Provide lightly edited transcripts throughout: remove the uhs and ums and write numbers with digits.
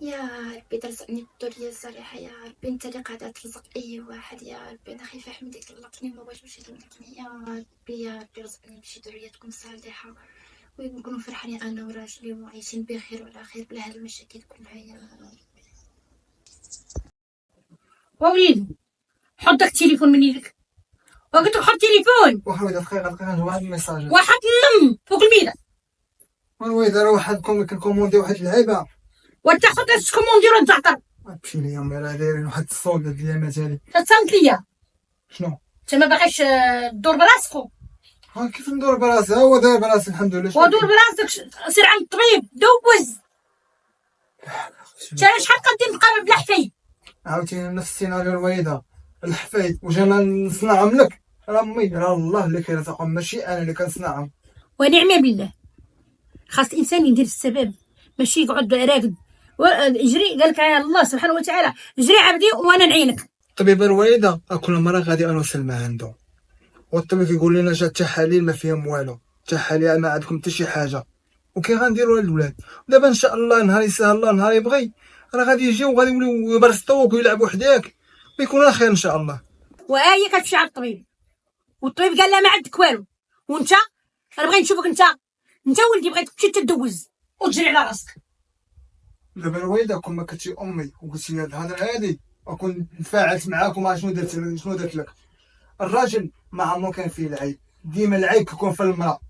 يا ربي ترزقني بالذرية الصالحة يا ربي، انت اللي قاعدة ترزق اي واحد يا ربي. انا خايفة حميدك يطلقني وما بغيتش يطلقني يا ربي. يا ربي رزقني بشي ذرية تكون صالحة ونكونوا فرحانين انا وراجلي وعايشين بخير وعلى خير بلا هاد المشاكل كلها يا ربي. ووليدي حط داك التليفون من يدك، وقلت لك حط التليفون. وحويدة دقيقة واحد الميساج. واحد فوق الميدان. وحويدة راه واحد كوموندي واحد اللعيبة. وانت خد كوموندير وتعطر. مشي ليا امي راه دايرين واحد الصولدة ديال ماتالي. تصنت ليا. شنو؟ انت ما باغيش تدور براسك. كيف ندور براسي؟ هو داير براسي الحمد لله. ودور براسك، سير عند الطبيب دوز. انت شحال قادين نبقى بلا حفايد؟ عاوتاني نفس السيناريو الوالده الحفايد واش انا نصنعهم لك؟ راه امي راه الله اللي كيرزقهم ماشي انا اللي كنصنعهم. ونعم بالله. خاص الانسان يدير السبب ماشي يقعد راقد يجري. قال لك الله سبحانه وتعالى جري عبدي وانا نعينك. الطبيب الوالده كل مره غادي انا وسلمى عنده، والطبيب كيقول لنا جات التحاليل ما فيهم والو، التحاليل ما عندكم حتى شي حاجه، وكي غنديروا للولاد. دابا ان شاء الله نهار يسهل الله نهار يبغي راه غادي يجيو وغادي يوليو يبرسطوك ويلعبوا حداك ويكون خير ان شاء الله. وآية كتمشي على الطبيب والطبيب قال لها ما عندك والو، وانت انا بغيت نشوفك انت ولدي بغيت تمشي تدوز وتجري على راسك. دابا الوالده كون ما كنتي امي وقلتي لي هاد الهضره هادي اكون تفاعلت معاك وما شنو درت لك. الراجل ما عمرو كان فيه العيب، ديما العيب كيكون في المراه.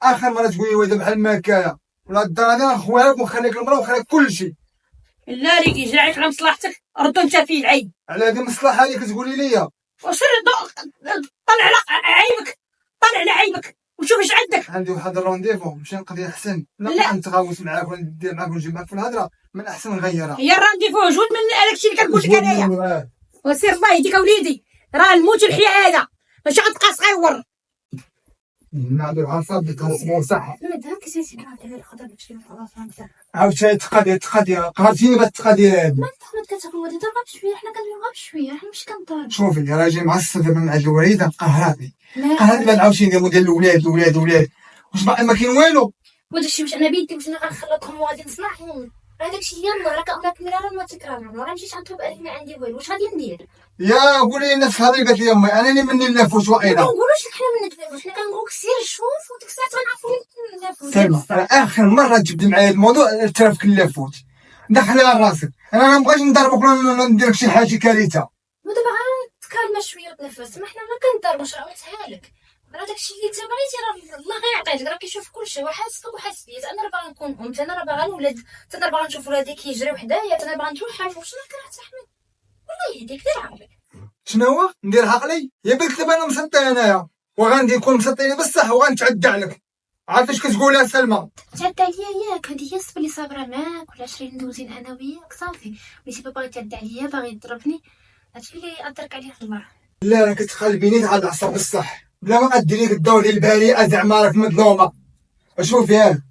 اخر مره تقول لي ويلي بحال الماكايه ولا الدار هادي نخويها لك ونخليك المراه ونخليك كلشي. لا اللي يجري عليك على مصلحتك ردو انت فيه العيب. على هادي المصلحه اللي كتقولي ليا وسير طلع على عيبك، طلع على عيبك وشوف اش عندك. عندي واحد الرونديفو نمشي نقضي احسن. لا نتغاوس معاك ولا ندير معاك ونجيب معاك في الهضره، من احسن نغيرها. هي الرانديفو جود من هذاك الشيء اللي كنقول لك انايا. وسير الله يهديك اوليدي، راه الموت والحياه هذا ماشي غتبقى صغيور. نعدو عارفه بدك اسمو صح. لا دابا كيسيتي كنعطيها الخضر باش كيبقى فهمتها. عاوتاني تقادي قهرتيني بهاد التقادير هادي. ما انت كتاكل ودي ضربها بشويه، حنا كنديرو غير بشويه، حنا ماشي كنضرب. شوفي راه جاي معصب دابا من عند الوالده قهراتني بعد عاوتاني ندير موديل الولاد واش باقي ما كاين والو. وداكشي واش انا بيدي واش انا غنخلطهم وغادي نصنعهم؟ راه داكشي يلاه راه كأمرك مرارا ما تكرارا، راه مشيت غنطلب عليك ما عندي والو، واش غادي ندير؟ يا قولي لي نفس الهضره قالت لي امي انا اللي مني نلافوش ما واقيلا. كنقولوش لك حنا منك نلافوش، حنا كنقولك سير شوف وديك الساعه غنعرفو منك نلافوش. سلمى راه اخر مره تجبد معايا الموضوع ترافك اللافوت دخلها راسك. انا ما بغيتش نضربك ولا ندير لك شي حاجه كارثه. ودابا غنتكالما شويه وتنفس، ما حنا ما كنضربوش، راه قلتها لك. راه داكشي اللي انت بغيتي راه الله غيعطيك، راه كيشوف كلشي وحاسبك وحاسب بيا. انا راه باغا نكون ام، انا راه باغا الولاد، انا راه باغا نشوف ولادي كيجريو حدايا، انا باغا نتوحش. شنو كرهت احمد؟ والله يهديك دير عقلك. شنو هو ندير عقلي؟ يا بنت دابا انا مسطي انايا وغندي نكون مسطيني بصح وغنتعدى عليك. عارف اش كتقولها سلمى؟ تعدى عليا ياك؟ هادي هي الصبر اللي صابره معاك ولا 20 ندوزين انا وياك صافي. وليتي باغي تعدى عليا باغي يضربني، هادشي اللي يقدرك عليه الله. لا راه كتقلبيني على العصا بصح بلا ما ادير لك الدور ديال البارئه زعما راك مظلومه. شوفي ها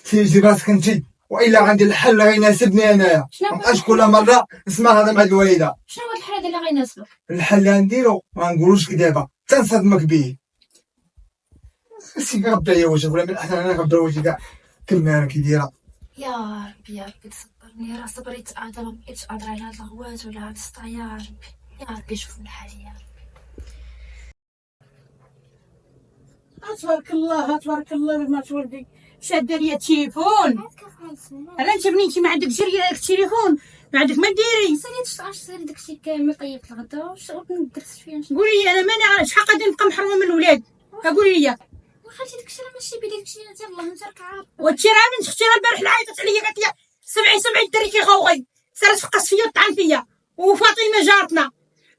تيجي راسك انت والا غندير الحل اللي غيناسبني انايا. مابقاش كل مره نسمع هذا مع الوالده. شنو هو الحل اللي غيناسبك؟ الحل اللي غنديرو ما نقولوش دابا تنصدمك به. سي غبا يا وجهك ولا من الاحسن انا غبا وجهي كاع كلمه راكي دايره. يا ربي يا ربي تصبرني، راه صبري يتقادر ومبقيتش قادره على هاد الغوات ولا هاد السطا. يا ربي يا ربي شوف من حالي يا ربي. تبارك الله تبارك الله ما تولدي شاده ليا التليفون. انا انت بنيتي ما عندك جري داك التليفون ما عندك ما ديري. سالي داكشي كامل طيبت الغدا وندرس فيه. قولي لي انا ماني عارف شحال غادي نبقى محرومه من الولاد. قولي لي وخالتي داكشي راه ماشي بيدي، داكشي ديال الله انت راك عارف. وانتي راه من اختي راه البارح عيطت عليا قالت لي سمعي الدري كيغوغي سارت تفقس فيا وطعن فيا. وفاطمه جارتنا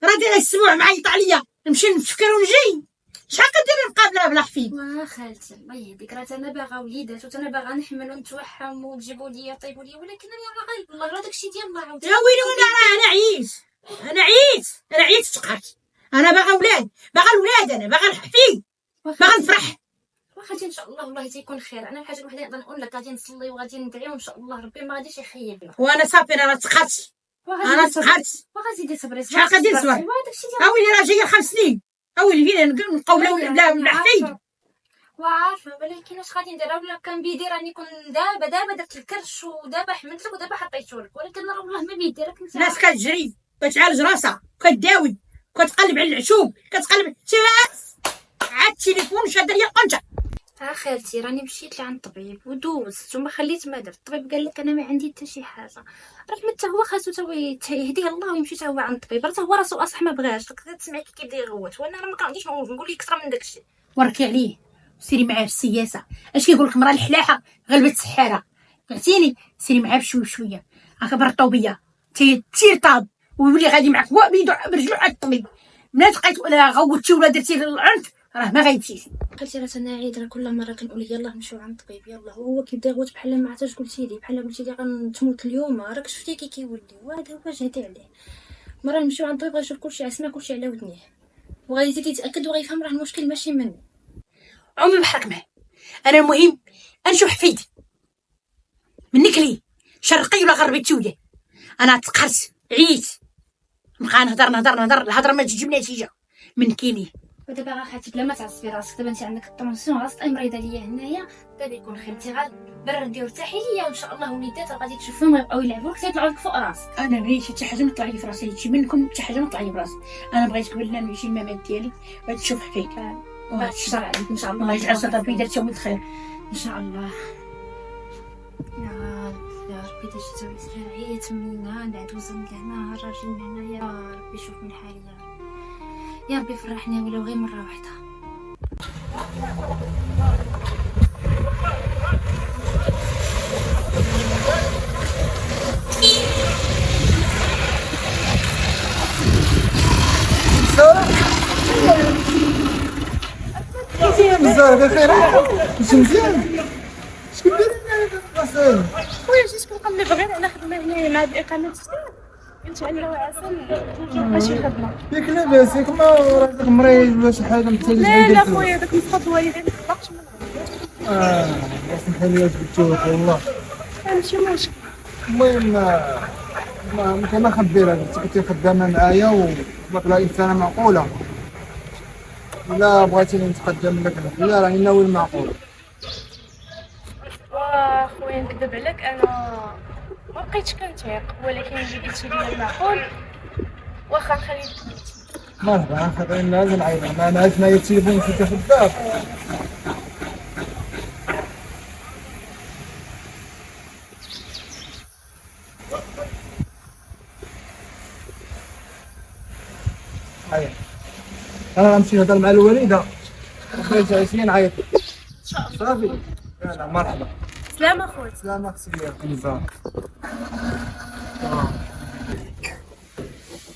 راه دايره السبوع معيطه عليا نمشي نفكر ونجي. شحال كديري نقابلها بلا حفيد؟ خالتي الله يهديك راه انا باغا وليدات وانا باغا نحمل ونتوحم وتجيبوا لي طيبوا لي، ولكن انا غير الله راه داكشي ديال الله عاوتاني. يا ويلي ولا راه انا عييت تقعت. انا باغا ولاد باغا الولاد انا باغا الحفيد باغا نفرح. واخا ان شاء الله والله تيكون خير. انا الحاجه الوحيده اللي نقول لك غادي نصلي وغادي ندعي وان شاء الله ربي ما غاديش يخيبنا. وانا صافي انا تقعت واخا زيدي صبري. شحال غادي نصبر؟ اويلي راه جايه 5 سنين اويلي فين نبقاو بلا حفيد. وعارفه، ولكن اش غادي ندير؟ ولا كان بيدي راني كون دابا درت الكرش ودابا حملتلك ودابا حطيتهولك، ولكن راه والله ما بيدي راك انت. الناس كتجري كتعالج راسها كداوي كتقلب على العشوب كتقلب عاد التليفون شاده ليا القنجه. خالتي راني مشيت لعند الطبيب ودوزت وما خليت ما درت. الطبيب قال لك انا ما عندي حتى شي حاجه. راه حتى هو خاصو تا يهديه الله ويمشي تا هو عند الطبيب. راه هو راسو اصح ما بغاش تسمعي كي كيبدا يغوت، وانا راه ما كنعرفش نقول لك اكثر من داكشي. وركي عليه سيري معاه في السياسه. اش كيقول لك مرا الحلاحه غلبت السحاره، فهمتيني؟ سيري معاه بشويه بشويه هكا بالطوبيه تيرطاب ويولي غادي معاك هو بيدو برجلو على الطبيب. ملي تلقيت ولا غوتي ولا درتي العنف راه ما غيمشيش. قلتي راه انا عيد، راه كل مره كنقول يلاه نمشيو عند الطبيب يلاه، هو كيبدا يغوت بحال ما عرفتش قلتي لي، بحال قلتي لي غنتموت اليوم. راك شفتي كي كيولي، وهذا هو جهدي عليه. مره نمشيو عند الطبيب غيشوف كلشي يسمع كلشي على ودنيه وغيزيد يتاكد وغيفهم راه المشكل ماشي مني. عمري بحرك معاه. انا المهم نشوف حفيدي منك ليه شرقي ولا غربي تولي. انا تقرت عييت نبقى نهضر الهضره ما تجيب نتيجه من كيني. ودابا غا خالتي بلا ما تعصبي راسك، دابا انت عندك الطونسيون راسك اي مريضه ليا هنايا، دابا يكون خير. انت بردي وارتاحي ليا وان شاء الله وليدات راه غادي تشوفهم ويبقاو يلعبوا لك تيطلعوا لك فوق راسك. انا بغيت حتى حاجه ما طلع لي في راسي، هادشي منكم حتى حاجه ما طلع لي في راسي. انا بغيت قبل لا نمشي الممات ديالي بغيت نشوف فيك الشر عليك ان شاء الله. الله يجعل صدر بيدر تشوي الخير ان شاء الله. يا ربي داك الشيء عييت من هنا العدوزه من هنا الراجل من هنا، يا ربي شوف من حالي يا ربي فرحني ولو غير مره واحده. بزاف بخير ماشي مزيان. شكون داير لنا خويا جيت كنقلب غير على خدمه هنايا مع الاقامه الجديده، قلت على وعسل مابقاش شي خدمه. ياك لاباس ياك ما راك مريض ولا شي حاجه محتاج لا خويا داك مسقط الوالدين مطلقش منه. بس نخليها تبتوك والله ماشي مشكل. المهم ما نخبي لك انت كنتي خدامه معايا وبطلع انسانه معقوله. الا بغيتيني نتقدم لك لا راني ناوي المعقول. خويا نكذب عليك، انا ما بقيتش كنتيق، ولكن اللي قلتي لي المعقول واخا نخليك. مرحبا خاطر لازم نعيط انا عرفت معايا التليفون كنت خدام. هيا انا غنمشي نهضر مع الوالده بغيت 20 نعيط ان شاء الله. صافي يلا مرحبا. سلامة خويا. سلامة اختي يا كنزة.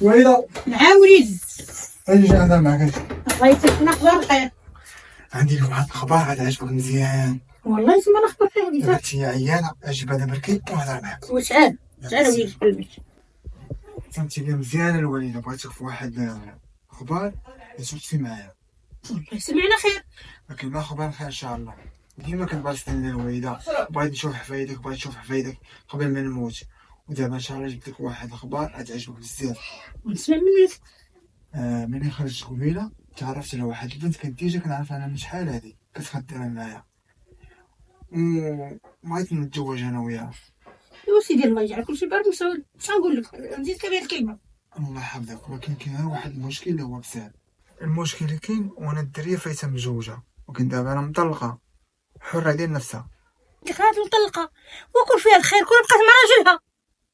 ويلا نعم وليدي اجي نهضر معاك. الله يسلمك اخبار الخير. عندي لك واحد الخبر غادي يعجبك مزيان. والله تما نخبر فيها هذيك. بنتي عيانة اجي بعدا بركي ونهضر معاك. وشعال وليدي قلبك فهمتي لي مزيان الوالده بغيتك في واحد خبر يتوقفي معايا. الله يسمعنا خير. لكن ما خبر خير ان شاء الله. ديما كنبغي نستنى الوالده بغيت نشوف حفايدك قبل ما نموت، ودابا ان شاء الله جبت لك واحد الخبر غتعجبك بزاف. ونسمع منك. ملي خرجت قبيله تعرفت على واحد البنت كانت ديجا كنعرفها انا من شحال هادي كتخدم معايا وبغيت نتزوج انا وياها. ايوا سيدي الله يجعل كلشي بارك مسعود. اش غنقول لك نزيدك بهاد الكلمه. الله يحفظك. ولكن كاين غير واحد المشكل اللي هو بزاف. المشكل اللي كاين وانا الدريه فايته مزوجه ولكن دابا انا مطلقه حره ديال نفسها. هاد مطلقه وكون فيها الخير كون بقات مع راجلها.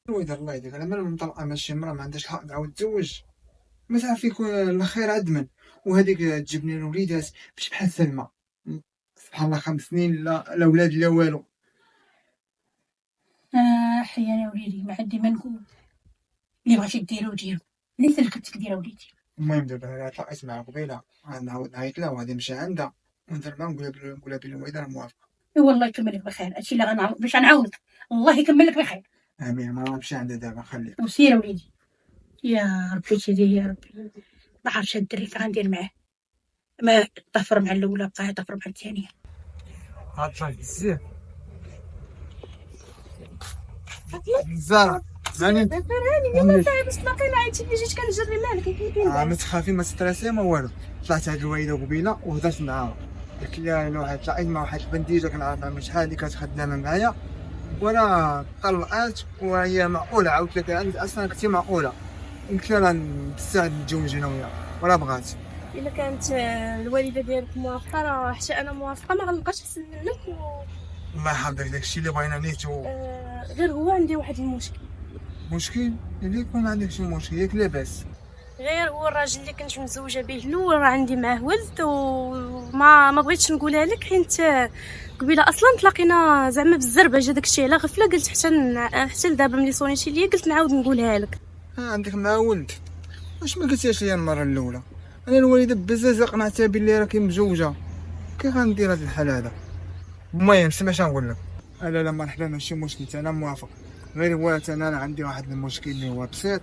ويدير الله يديك انا مال مطلقه ماشي مرا ما عندهاش الحق تعاود تزوج. ما تعرف يكون الخير عدمن وهذيك تجيبني الوليدات مش بحال سلمى سبحان الله 5 سنين لا ولاد لا والو. حيا يا وليدي ما عندي ما نقول. اللي بغيتي ديرو ديرو اللي سلكتك ديرها وليدي. المهم دابا طلعت معها قبيله غنعاود نعيط لها وغادي نمشي عندها ونهضر معاها نقولها بلي الوالده راه موافقه. والله يكملك بخير. هادشي اللي غنعرف باش نعاونك. الله يكملك بخير. امين. ما غنمشي عندها دابا خليك. وسير وليدي يا ربي سيدي يا ربي. ما عرفتش هاد الدري غندير معاه. ما طفر مع الاولى بقى يطفر مع الثانيه. عطاك بزاف بزاف يعني ما تعرفش باقي عيطتي لي جيت كنجري مالك. ما تخافي ما ستراسي ما والو. طلعت عند الوالده قبيله وهضرت معاها قلت لها انا واحد لقيت مع واحد البنديجه كنعرفها من شحال اللي كانت خدامه معايا، وانا طلقات وهي معقوله، عاودت لك انت اصلا كنتي معقوله، قلت لها نستعد نتزوج انا وياها ولا بغات. الا كانت الوالده ديالك موافقه راه حتى انا موافقه، ما غنبقاش احسن منك الله يحفظك، داكشي اللي بغينا نيتو. غير هو عندي واحد المشكل. مشكل اللي يكون عندك شي مشكل ياك لاباس. غير هو الراجل اللي كنت متزوجه به الاول راه عندي معاه ولد، وما بغيتش نقولها لك حيت قبيله اصلا تلاقينا زعما بالزربه، جا داكشي على غفله، قلت حتى لدابا ملي صونيتي ليا قلت نعاود نقولها لك. عندك مع ولد، واش ما قلتيش ليا المره الاولى؟ انا الوالده بزاف قنعتها باللي راكي مزوجه، كيف غندير هذا الحال هذا؟ المهم سمع شنو نقول لك، لا لا مرحبا ماشي مشكل، انا موافق، غير هو انا عندي واحد المشكل اللي هو بسيط.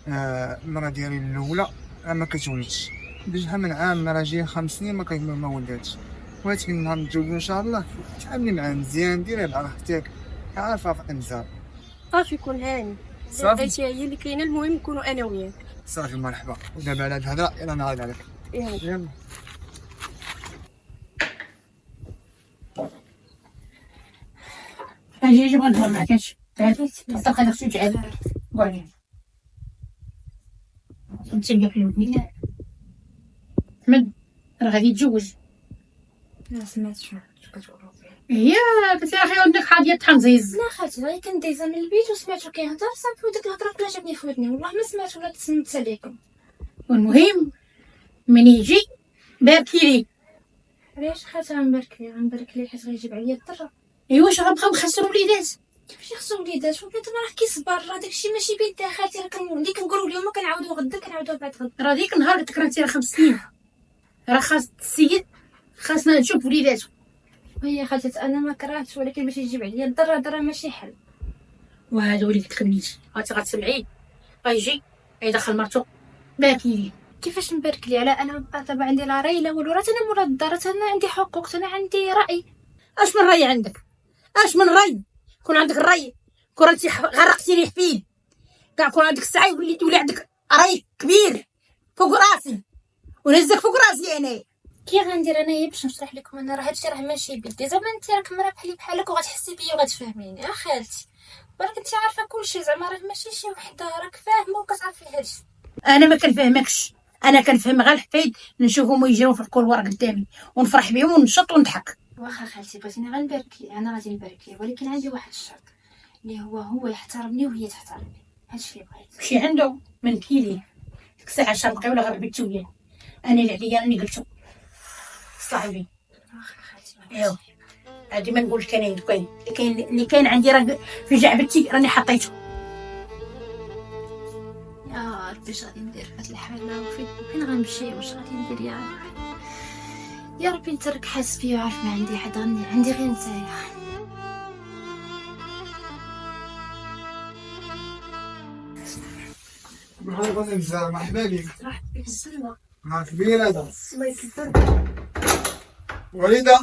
المرة ديالي الاولى ما كتولدش، ديجا من عام راه جايه 5 سنين ما ولداتش، بغيت نهار نتزوجو ان شاء الله تعاملي معاه مزيان، ديري مع اختك عارفه في انزار. صافي كون هاني، صافي. هادشي هي اللي كاينه، المهم نكونوا انا وياك. صافي مرحبا، ودابا على هاد الهضره يلا نعاود عليك. يلا اجي بغا نهضر معاك، تعرفي تصدق هذاك الشيء تعب قولي تلقى في ودني احمد راه غادي يتزوج. لا سمعت شنو كتقولوا فيه. هي قلت لها اخي ودنك حاضيه تحنزيز. لا خالتي غير كنت دايزه من البيت وسمعتو كيهضر صافي، وديك الهضره كلها جاتني في ودني، والله ما سمعت ولا تسمعت عليكم. والمهم من يجي باركي لي. علاش خالتي غنبارك ليه حيت غيجيب عليا الضر؟ ايوا واش غنبقاو نخسروا وليدات؟ كيفاش يخصو وليدات وبنادم راه كيصبر، راه داكشي ماشي بيدها خالتي، راه اللي كنقولوا اليوم كنعاودوا غدا كنعاودوا بعد غدا. راه ديك النهار قلت لك راه انت 5 سنين، راه خاص السيد خاصنا نشوف وليداتو. وهي خالتي انا ما كرهتش، ولكن باش يجيب عليا الضر هذا راه ماشي حل. وهذا وليد تخنيت غتسمعيه غيجي يدخل مرتو باكي لي. كيفاش نبارك ليه؟ على انا دابا عندي لا راي لا والو، راه انا مولات الدار، انا عندي حقوق، انا عندي راي. اش من راي عندك؟ اش من راي؟ كون عندك الراي كون انت غرقتي لي حفيد كاع، كون عندك السعي ولي عندك راي كبير فوق راسي ونهزك فوق راسي انا. كي غندير انايا باش نشرح لكم انا راه هادشي راه ماشي بيدي، زعما انت راك مرا بحالي بحالك وغتحسي بيا وغتفهميني خالتي، ولكن انت عارفه كلشي، زعما راه ماشي شي وحده راك فاهمه وكتعرفي هادشي. انا ما كنفهمكش، انا كنفهم غير الحفايد نشوفهم يجيو في الكولوار قدامي ونفرح بهم وننشط ونضحك. واخا خالتي بغيتيني غنبارك ليه، انا غادي نبارك ليه، ولكن عندي واحد الشرط اللي هو يحترمني وهي تحترمني، هادشي اللي بغيت. مشي عنده من كيلي ديك الساعه شرقي ولا غير بيتو ليا، انا اللي عليا راني قلتو صاحبي. واخا خالتي ايوا هادي ما نقولش كاين اللي كاين عندي راه في جعبتي راني حطيته. يا ربي اش غادي ندير في هاد الحاله وفين غنمشي واش غادي ندير يا ربي انت راك حاس بيا وعارف ما عندي حد، عندي غير نتايا. مرحبا نزار، مرحبا بك. مرحبا بالسلامة. نهار كبير هذا. الله يكبر. وليدة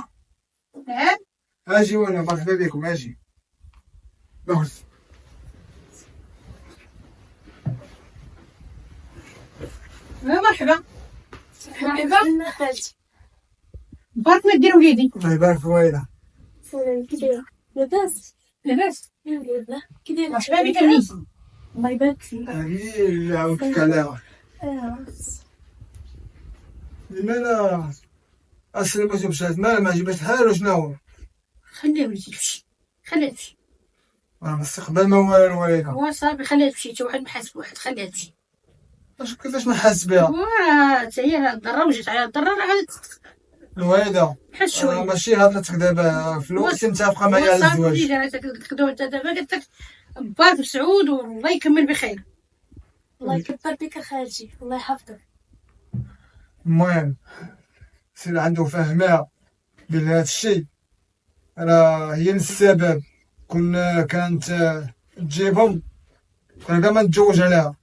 نعم اجي وانا مرحبا بكم اجي. دخل. مرحبا مرحبا خالتي. بارك ما دير وليدي. الله يبارك في والدة. سلام كي دايره؟ لاباس لاباس لله كي دايره؟ مرحبا بك النيس. الله يبارك فيك. هذه اللي عاودتك عليها. لماذا أصلا ما جبتش مال ما جبت حال وشنو؟ خليه وليدي تمشي، خليها تمشي، راه مستقبل ما والو الوالدة. هو صافي خليها تمشي، تا واحد محاسب واحد خليها تمشي. كيفاش ما حاس بها؟ وراه تا هي الضرة وجات عليها الضرة راه غادي الوالدة تحس شوية. ماشي هضرتك دابا في الوقت متفقة معايا على الزواج. وليدي راه تقدر انت دابا قلت لك بارك سعود والله يكمل بخير. الله يكبر بك خالتي، الله يحفظك. المهم سير عنده فهمها بلي هاد الشي راه هي السبب، كنا كانت تجيبهم كنا كاع ما نتزوج عليها،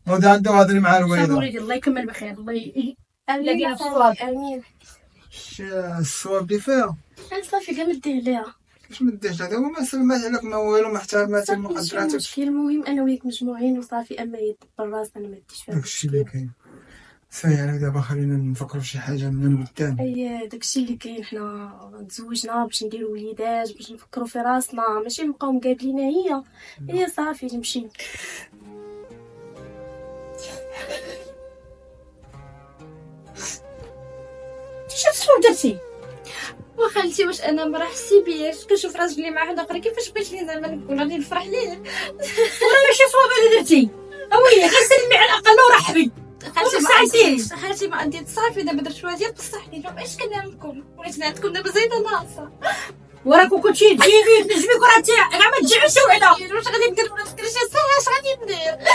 وهذا عنده هضري مع صافي الوالدة. وليدي الله يكمل بخير، الله امين يا خالتي امين. الصواب اللي فيها انت صافي كاع مديه ليها. واش ما ديرش هذا، هو ما سلمات عليك ما والو، ما احترمات صافي ماشي مقدراتك. مشكل، المهم انا وياك مجموعين وصافي، اما يدبر راسنا انا ما ديش فيها. داكشي اللي كاين. سير دابا خلينا نفكروا في شي حاجه من قدام. اي داكشي اللي كاين، حنا تزوجنا باش نديرو وليدات، باش نفكروا في راسنا، ماشي نبقاو مقابلين. هي صافي نمشي. شنو درتي؟ وخالتي واش انا مرا حسي بيا كنشوف راجلي مع واحد اخر، كيفاش بغيت لي زعما نكون غادي نفرح ليه؟ ولا ماشي صواب اللي درتي، اويلي غير سلمي على الاقل ورحبي. خالتي ما عندي صافي دابا درت شويه ديال بصحتي، شوف اش كندير لكم، وليت نعطيكم دابا زايده ناقصه. وراكو كنتي تجيبي تنجمي كراتي كاع ما تجيبيش وحده. واش غادي ندير ولا تكريش الساعه اش غادي ندير؟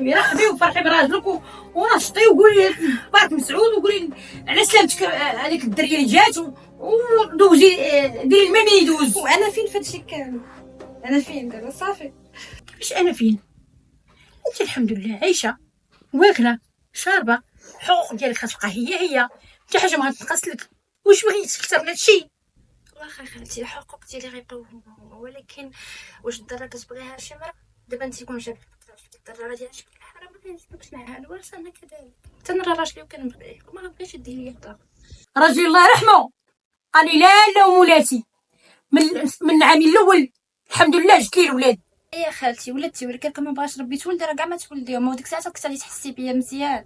ويا رحبي وفرحي براجلك ونشطي وقولي بارك مسعود وقولي على سلامتك هذيك الدريه اللي جات ودوزي ديري الماء من يدوز. وانا فين فهادشي كامل؟ انا فين دابا صافي؟ واش انا فين؟ انت الحمد لله عايشه واكله شاربه، الحقوق ديالك غتبقى هي حتى حاجه ما غتنقص لك. واش بغيتي اكثر من هادشي؟ واخا خالتي الحقوق ديالي غيبقاو هما، ولكن واش الدرا كتبغيها شي مرة؟ دابا انت كون جابت الدرا غادي تعجبك الحرام، ما كنجبكش معاها الورث. انا كذلك حتى انا راجلي وكنبغيه وما غبغيش يدير ليا الدار. راجلي الله يرحمه قال لي لا ومولاتي من العام الاول الحمد لله جبت لي الولاد. يا خالتي ولدتي، ولكن كون ما بغاش ربي تولدي راه كاع ما تولديهم، وديك الساعه كنت غادي تحسي بيا مزيان.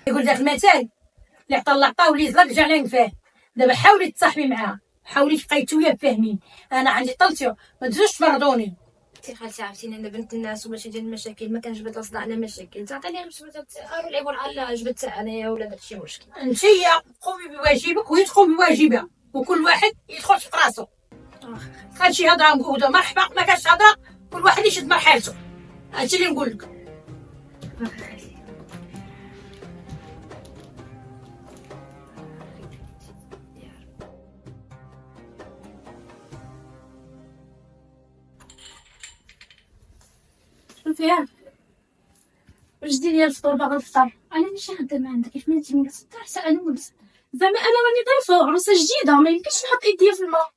يقول داك المثل اللي عطا الله عطا واللي زلق رجع لنفاه. دابا حاولي تصاحبي معاها، حاولي تبقاي وياه فاهمين. انا عندي طلتي ما تجوش تفرضوني. انت خالتي عرفتيني انا بنت الناس وماشي ديال المشاكل، ما كنجبد اصلا على مشاكل. تعطيني غير غير نلعبوا على جبدت انايا ولا داكشي مشكل. انت قومي بواجبك وهي تقوم بواجبها، وكل واحد يدخل في راسو. هادشي هضره مقوده مرحبا، ما كانش هضره كل واحد يشد مرحلته. هادشي اللي نقول لك. فيها واش ديري الفطور باغا نفطر؟ انا ماشي خدامه عندك، كيف ما تجي نفطر سالوني. زعما انا راني ضيفه عروسه جديده، ما يمكنش نحط ايديا في الماء.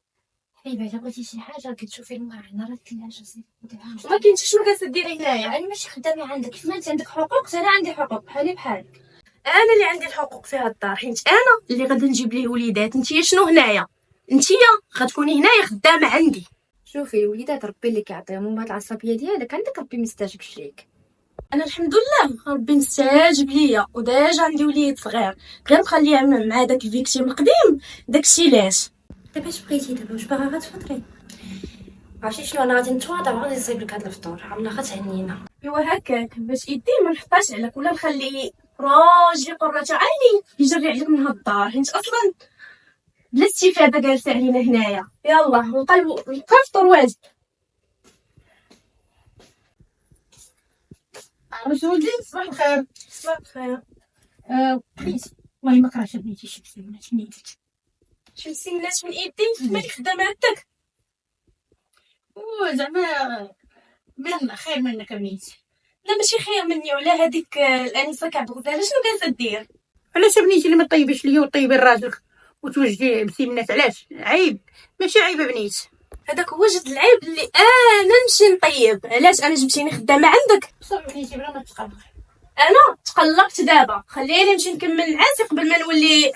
حبيبي الا بغيتي شي حاجه كتشوفي الماء عندنا راه الثلاجه ما كاينش شنو كتديري هنايا. انا ماشي خدامه عندك، كيف ما انت عندك حقوق انا عندي حقوق بحالي بحالك. انا اللي عندي الحقوق في هاد الدار، حيت انا اللي غادي نجيب ليه وليدات. نتيا شنو هنايا؟ نتيا غتكوني هنايا خدامه عندي. شوفي الوليدات ربي اللي كيعطيهم، ومن بعد العصبيه ديالك عندك ربي ما يستجبش ليك. انا الحمد لله ربي مستجاب ليا، وديجا عندي وليد صغير، غير نخليه مع داك الفيكتيم القديم. داكشي علاش. دابا اش بغيتي دابا؟ واش باغا غتفطري؟ عرفتي شنو، انا غادي نتواضع وغادي نصايب لك هذا الفطور. الله غتهنينا. ايوا هكاك باش يدي ما نحطاش عليك ولا نخلي راجلي قرة عيني يجري عليك من هاد الدار، حيت اصلا بلا استفاده جالسه علينا هنايا. يلا نقلبوا الفطور واجد. مسعودي صباح الخير. صباح الخير. بغيتي والله ما كرهتش بنيتي شي بسيمات من يدك. شي مسينات من ايدي مالي خدامه عندك. زعما من خير منك بنيتي. لا ماشي خير مني ولا هذيك الانسه كعبغدها. شنو جالسه دير؟ علاش بنيتي اللي ما طيبيش ليا وطيبي لراجلك وتوجدي بسيمنات؟ علاش عيب؟ ماشي عيب بنيت. هذاك هو جد العيب اللي انا نمشي نطيب. علاش انا جبتيني خدامه عندك؟ بصح بنيتي بلا ما تقلقي. انا تقلقت دابا، خليني نمشي نكمل نعاسي قبل ما نولي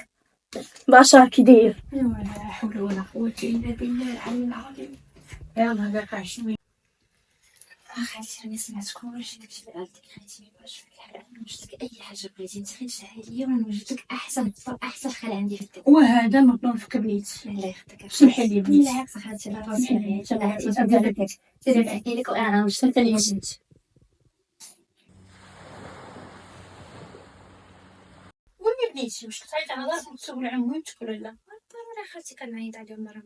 بشر كي داير. لا حول ولا قوه الا بالله العلي العظيم. يلا باقا شويه. خالتي راني سمعت كلشي داكشي اللي قالت لك خالتي، ما بغاش فيك الحال. نوجد لك اي حاجه بغيتي، انت غير تشعلي ليا ونوجد لك احسن فطور، احسن خال عندي في الدنيا. وهذا مطلوب فيك بنيتي. الله يخطيك. سمحي لي بنيتي. بالعكس خالتي لا راسي سيري نحكي لك وانا وجدت لك وجدت. وين بنيتي؟ واش تعيط على راسك وتسول عمومتك ولا لا؟ ضروري خالتي كنعيط عليهم مرة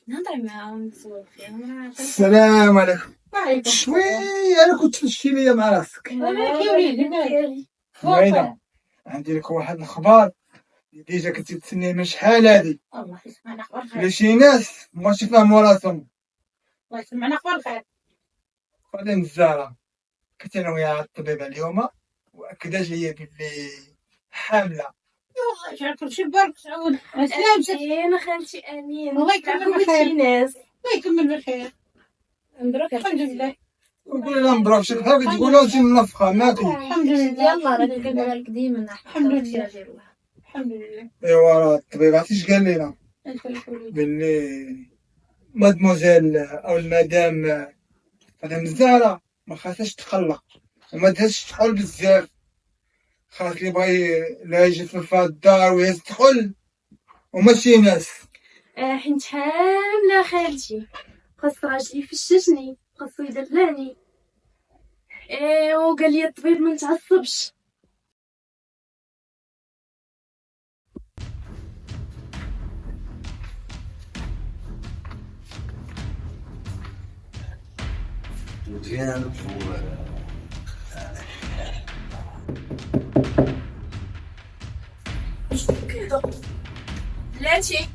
نهضر معاهم نسول فيهم. السلام عليكم. وعليكم شويه انا كنت تمشي ليا مع راسك. يا وليدي مالك؟ وينه عندي لك واحد الخبر ديجا كنتي تسني من شحال هادي. الله يسمعنا اخبار خير. ولا شي ناس ماشي فاهموا راسهم. الله يسمعنا اخبار خير. غادي الزهره كنت انا وياها الطبيبه اليوم واكدت لي بلي حامله. الله يجعل كل شيء بارك سعود. سلامتك. انا خالتي امين. الله يكمل بالخير. ناس الله يكمل بالخير. مبروك. الحمد لله. نقول لها نضرب شي حاجه تقول لها وتجي منفخه ماكل. الحمد لله. يلا راني كنقولها لك ديما الحمد لله. الحمد لله. ايوا راه الطبيب عرفتي اش قال لنا؟ باللي مادموزيل او المدام الزهرة ما خاصهاش تقلق وما تهزش تحول بزاف. خاص اللي بغا لا يجلس في الدار ويهز تحل وماشي ناس. حيت حاملة خالتي، خاص راجلي يفششني، خاصو يدلعني. وقال لي الطبيب ما نتعصبش. بلاتي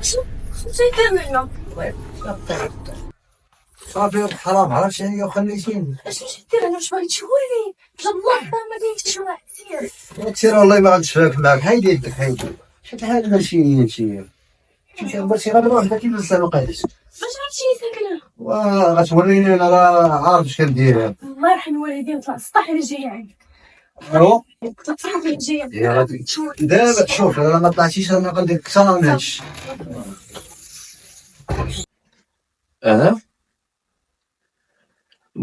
شنو يدير لنا؟ صافي حرام عرفتي يعني وخليتيني. اش باش دير؟ انا واش باغي تشوري؟ بلا الله ما كاين حتى شي واحد. سير سير والله ما غنتفاهم معاك. هايدي يدك هايدي شي حاجه ماشي بغيتي غير نروح لكن لسه ما قادش. باش عرفتيني ساكنه؟ غتوريني انا راه عارف اش كندير. الله يرحم والديك وطلع السطح اللي جاي عندك. الو السطح اللي جاي يا غادي دابا شوف انا ما طلعتيش انا غندير اكثر من هادشي.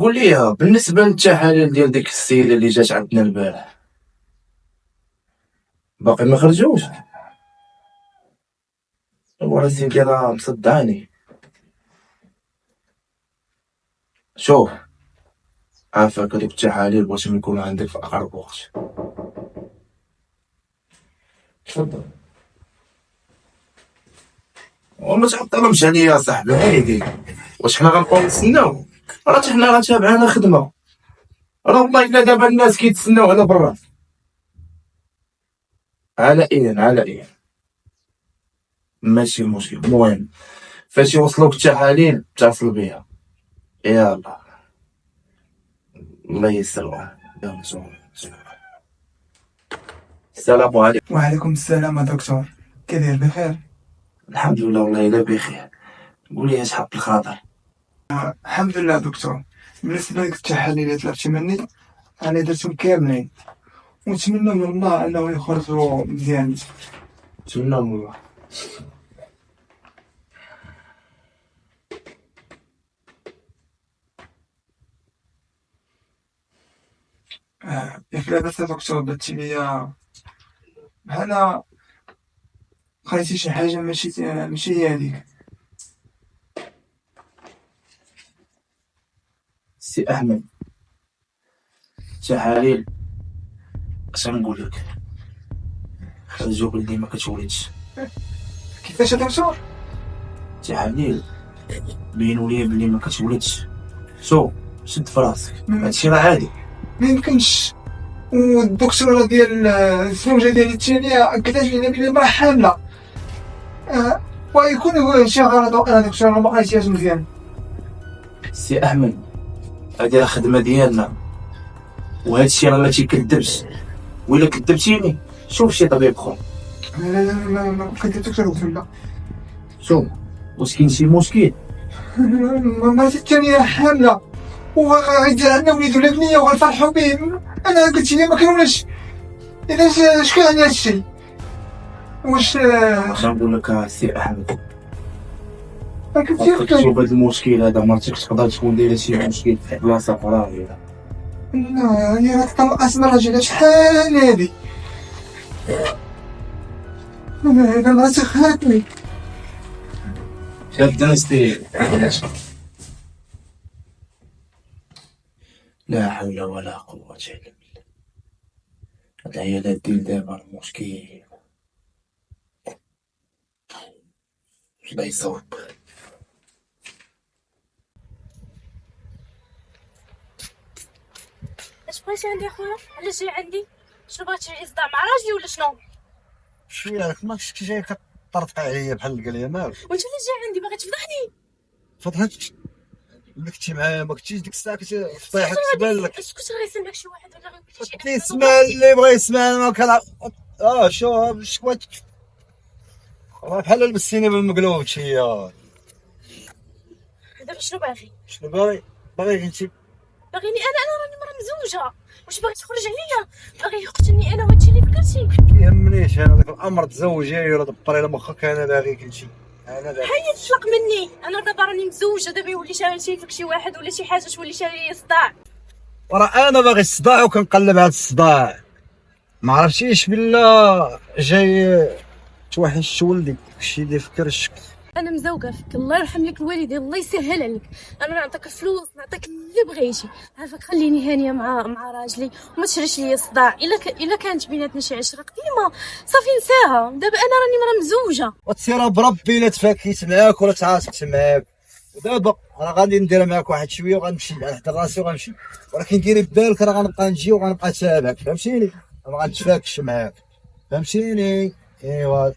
قول لي بالنسبه للتحاليل ديال ديك السيده اللي جات عندنا البارح باقي ما خرجوش؟ ورا سيدي راه مصدعني. شوف عافاك هادوك التحاليل بغيتهم يكونوا عندك في اقرب وقت. تفضل. وما تعطلهمش عليا صاحبي. هايدي واش حنا غنبقاو نتسناو؟ راه حنا راه تابعانا خدمه. راه والله الا دابا الناس كيتسناو على برا. على ايه ماشي مشكل. المهم فاش يوصلوك التحاليل اتصل بيا. يلا الله يسر. يلا السلام عليكم. وعليكم السلام دكتور، كيداير بخير؟ الحمد لله والله الا بخير. قول لي اش حاب الخاطر؟ الحمد لله دكتور. بالنسبه لك التحاليل اللي طلبتي مني انا درتهم كاملين ونتمنى من الله انه يخرجوا مزيان. نتمنى من الله. ياك لاباس دكتور درتي ليا بحال خليتي شي حاجه ماشي هي هذيك. سي احمد تحاليل اش غنقول لك خرجوا بلي ما كتولدش. كيفاش يا دكتور؟ تحاليل بينوا لي بلي ما كتولدش. شوف شد في راسك هادشي راه عادي. ما يمكنش. والدكتوره ديال الزوجه ديالي الثانيه قالت لي بلي المراه حامله. ويكون هو شي غلط وقع دكتور ما قريتيهاش مزيان. سي احمد هادي راه خدمه ديالنا وهادشي راه ما تيكذبش. وإلا كذبتيني شوف شي طبيب خويا. لا ما كنت دكتور قلت لا. شوف واش كاين شي مشكل؟ مرتي الثانيه حامله وغيدير عندنا وليد ولا بنيه وغنفرحوا به. انا قلت لي ما كنولش. اذا شكون عندي هاد الشيء؟ واش غنقول لك سي احمد كنت شوف هاد المشكل هذا مرتك تقدر تكون دايره شي مشكل في بلاصه فراغيه. لا هي طلقات من الراجل شحال هادي. انا مرتي خاتني. كدرستي لا حول ولا قوة إلا بالله. هاد العيالات ديال دابا المشكل الله يصوب. اش بغيتي عندي خويا؟ علاش جاي عندي؟ شنو بغيتي يصدع مع راجلي ولا شنو؟ شويه راك ما كنتش جاي كطرطق عليا بحال القليه مالك؟ وانت اللي جاي عندي باغي تفضحني؟ فضحتك ملي كنتي معايا ما كنتيش ديك الساعه فضيحك تبان لك. اسكت غير يسمعك شي واحد ولا غير قلت شي قلت لي اسمع اللي بغى يسمع. انا ما كنلعب. شوف شكوات راه بحال لبستيني بالمقلوب شي. دابا شنو باغي؟ شنو باغي انتي؟ باغيني انا راني مرا مزوجه، واش باغي تخرج عليا؟ باغي يقتلني انا وهادشي اللي فكرتي؟ يهمنيش انا داك الامر تزوجي ولا دبري على مخك، انا باغيك انتي، انا باغي. هيا تطلق مني، انا دابا راني مزوجه، دابا يولي شايفك شي واحد ولا شي حاجه تولي شاري صداع. وراه انا باغي الصداع وكنقلب على الصداع، ما عرفتيش بالله جاي توحش ولدي، داكشي اللي فكر الشك. انا مزوقه فيك، الله يرحم لك الوالدين، الله يسهل عليك، انا نعطيك الفلوس، نعطيك اللي بغيتي، عافاك خليني هانيه مع راجلي وما تشريش ليا صداع. الا كانت بيناتنا شي عشره قديمه صافي نساها، دابا انا راني مرا مزوجه. وتسير بربي الا تفاكيت معاك ولا تعاطفت معاك، ودابا انا غادي ندير معاك واحد شويه وغنمشي على حدا راسي وغنمشي، ولكن ديري بالك راه غنبقى نجي وغنبقى نتابعك، فهمتيني؟ ما غنتفاكش معاك، فهمتيني؟ ايوا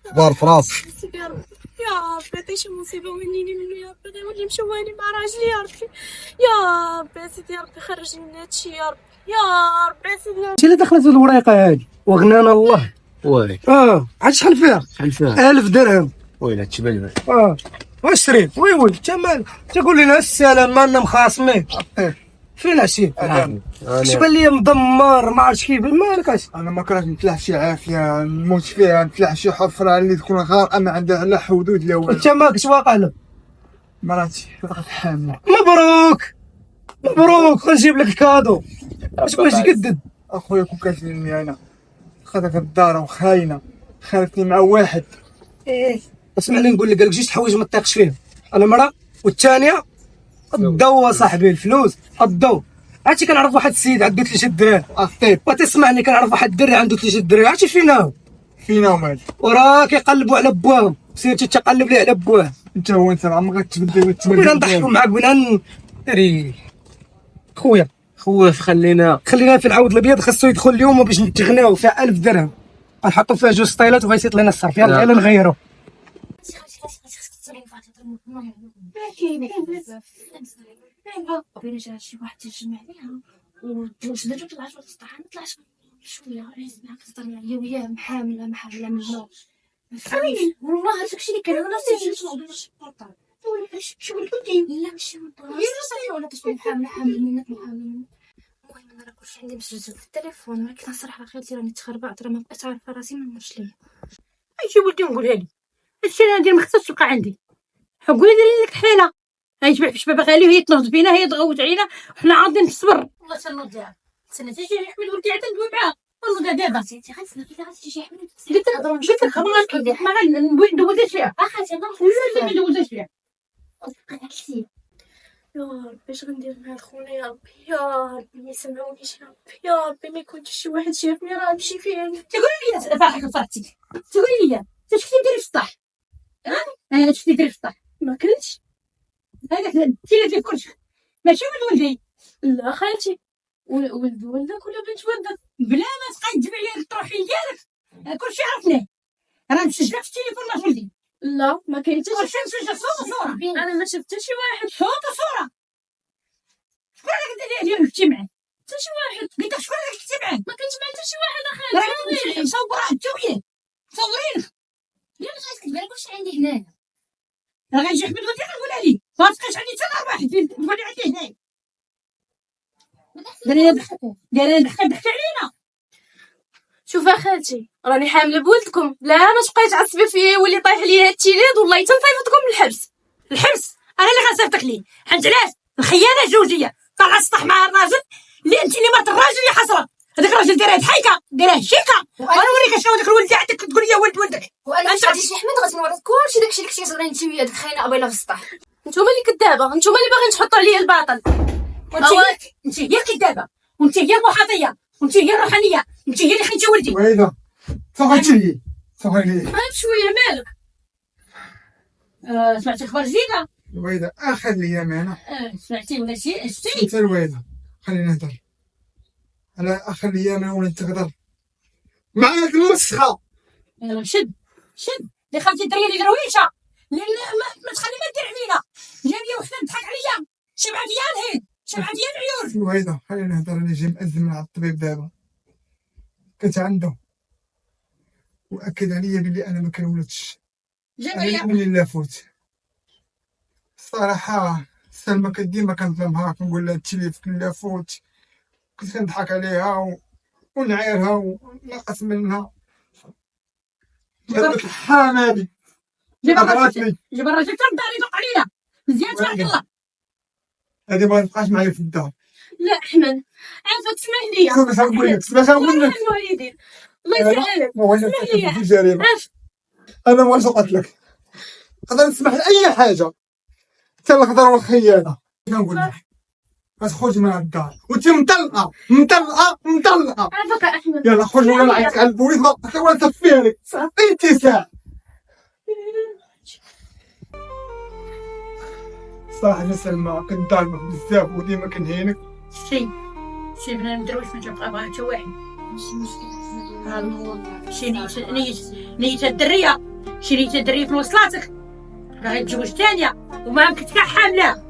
كبار في راسك. يا ربي يا ربي عطي شي مصيبه وهنيني منو يا ربي، غيولي مشواني مع راجلي يا ربي، يا ربي سيدي يا ربي خرجني من هادشي يا ربي، يا ربي سيدي. انت اللي دخلت الوريقه هادي وغنانا الله. وي عاد شحال فيها؟ شحال فيها؟ 1000 درهم. ويلي هادشي بان واشري وي انت مالك تقول لنا السلام مالنا مخاصمين. فين عشي؟ اش بان لي مدمر ما عرفتش كيف مالك. انا ما كرهت نتلاح شي عافيه نموت فيها، نتلاح شي حفره اللي تكون غارقه ما عندها لا حدود لا والو. انت ماكش واقع له. مراتي بقات حامله. مبروك غنجيب لك الكادو. واش بغيتي تجدد؟ اخويا كون كاتلني انا خذك الدار وخاينه، خانتني مع واحد. اسمعني نقول لك قالك جوج حوايج ما تثقش فيهم، المراه والثانيه الضو صاحبي، الفلوس الضو. عرفتي كنعرف واحد السيد عنده 3 دراري الطيب وتسمعني كنعرف واحد الدري عنده 3 دراري، عرفتي فينا هو؟ فينا ومال وراه كيقلبوا على بواهم، سيرتي تقلب ليه على بواه. انت هو انت ما عمرك تبدل بغينا نضحكوا معاك، بغينا نديري خويا خلينا في العود الابيض، خاصو يدخل اليوم باش نتغناو فيها 1000 درهم، غنحطوا فيها 2 ستايلات وغيسيط لنا الصرف. يلا نغيروا. بغينا جا شي واحد تجمع عليها وجدت طلعت وتطلع نطلع شويه عايز معاك تهضر معايا وياه محامله من النوم. والله داكشي اللي كان انا سجلت موضوع البورطال. شو قلتي؟ لا ماشي والله صافي ولا كتكون حامله منك المهم انا راه كلشي عندي مسجل في التليفون، ولكن صراحه خالتي راني تخربعت، راه ما بقيت عارفه راسي ما نمرش ليا. ايشي ولدي نقولها لي هادشي اللي ندير ما خصهاش تبقى عندي. قولي ديري لك الحيله هاي تبيع في شبابها غالي وهي تنوض بينا، هي تغوت علينا وحنا عاطين الصبر. والله تنوض لها تسنى تيجي يحمل ولدي عاد ندوي معاه والله دابا انت غتسنى كي غتجي يحمل. قلت لك ما ندوزش فيها اخاتي لا ما ندوزش فيها. يا ربي اش غندير مع خونا يا ربي، يا ربي ما يسمعونيش يا ربي، يا ربي ما يكونش شي واحد شافني راه نمشي فيه. تقولي لي فرحك وفرحتي تقولي لي اش كنتي ديري في السطح؟ اش كنتي ديري في السطح؟ ما كنتش هذاك انت اللي في كلشي ماشي ولد ولدي. لا خالتي ولد ولدك ولا بنت ولدك بلا ما تبقاي تجيب عليا الطروحي ديالك كلشي عرفني راه مسجله في التليفون مع ولدي. لا ما كاين حتى كلشي مسجل صوره انا ما شفت حتى شي واحد. صوت وصوره. شكون اللي ديال كنتي معاه؟ حتى شي واحد. قلت لك شكون اللي كنتي معاه؟ ما كنتش مع حتى شي واحد اخالتي. راه مصوراه انت وياه مصورينك. لا ما غاتكتب لك واش عندي هنايا، راه غيجي احمد ولدي غنقولها لي ما تبقاش عندي حتى نهار واحد تقولي عندي هنايا. دايره ضحكت علينا. شوف اخالتي راني حامله بولدكم، لا ما تبقاي تعصبي فيا يولي طايح ليا هاد التيلاد والله تنصيفطكم الحبس انا اللي غنصيفطك ليه. حيت علاش؟ الخيانه الزوجيه طلع السطح مع الراجل اللي انت اللي مرت الراجل اللي حصرت. هذاك الراجل دايره ضحيكه دايره شيكه وانا نوريك شنو داك الولد عندك تقول لي ولدك. وانا انت غادي شي حمد غتنورك كلشي داكشي اللي كنتي صغيرين انت وياه ديك خاينه قبيله في السطح. نتوما اللي كدابه، نتوما اللي باغيين تحطوا عليا الباطل. انت هي الكذابه وانت هي المحاطيه وانت هي الروحانيه، انت هي اللي خنتي ولدي. ويلي صغيري بشويه مالك؟ سمعتي خبر جديده؟ الويلة اخر لي معنا. سمعتي ولا شي شتي؟ انت الويلة خلينا نهضر على اخر الايام ولا تقدر معاك المسخه. يلا شد اللي خالتي الدريه اللي درويشه لا ما تخلي ما دير علينا. جايه وحده تضحك عليا شبعه ديال الهيد شبعه ديال العيون. الويلة خلينا نهضر. انا جاي مأذن مع الطبيب دابا كنت عنده واكد عليا بلي انا ما كنولدش جميع من اللي فوت. الصراحه سلمى كانت ديما كنظلمها، كنقول لها انت اللي في لا فوت، كنت كنضحك عليها ونعايرها ونقص منها. هذاك الحامل جيب أبغاتني. الراجل جيب الراجل ترد عليه دوق علينا مزيان تبارك الله. هذه ما تبقاش معايا في الدار. لا احمد عافاك اسمح لي باش نقول لك باش نقول لك الوالدين الله يسهلك ما واش اسمح لي. في جريمه. انا واش قلت لك نقدر نسمح لاي حاجه حتى الغدر والخيانه. نقول لك ما تخرج من الدار وانت مطلقه مطلقه مطلقه. عافاك احمد يلا خرج ولا نعيط على البوليس ولا نصفيها لك اتساع. صراحه سلمى كنت ظالمك بزاف وديما كنهينك. شي بنا نديرو واش ما تبغى حتى واحد. ماشي مشكل هذا هو شي نيت الدريه شي نيت الدريه في وصلاتك راه غيتزوج ثانيه وما يمكن كاع حامله.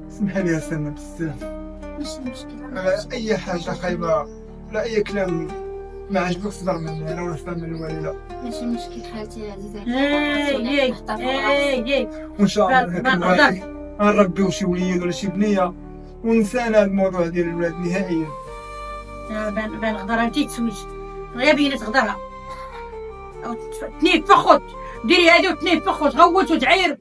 اسمح لي يا سلمى بزاف. ماشي مشكل. اي حاجه خايبه ولا اي كلام ما عجبك صدر مني انا ولا صدر من الوالده. ماشي مشكل خالتي عزيزة. اي وان شاء الله ما نقدرش. نربيو شي وليد ولا شي بنيه ونسانا هذا الموضوع ديال الولاد نهائيا. بان غدرها انتي تسويش غير بينا تغدرها او تنيف فخد ديري هادي وتنيف فخد غوت وتعير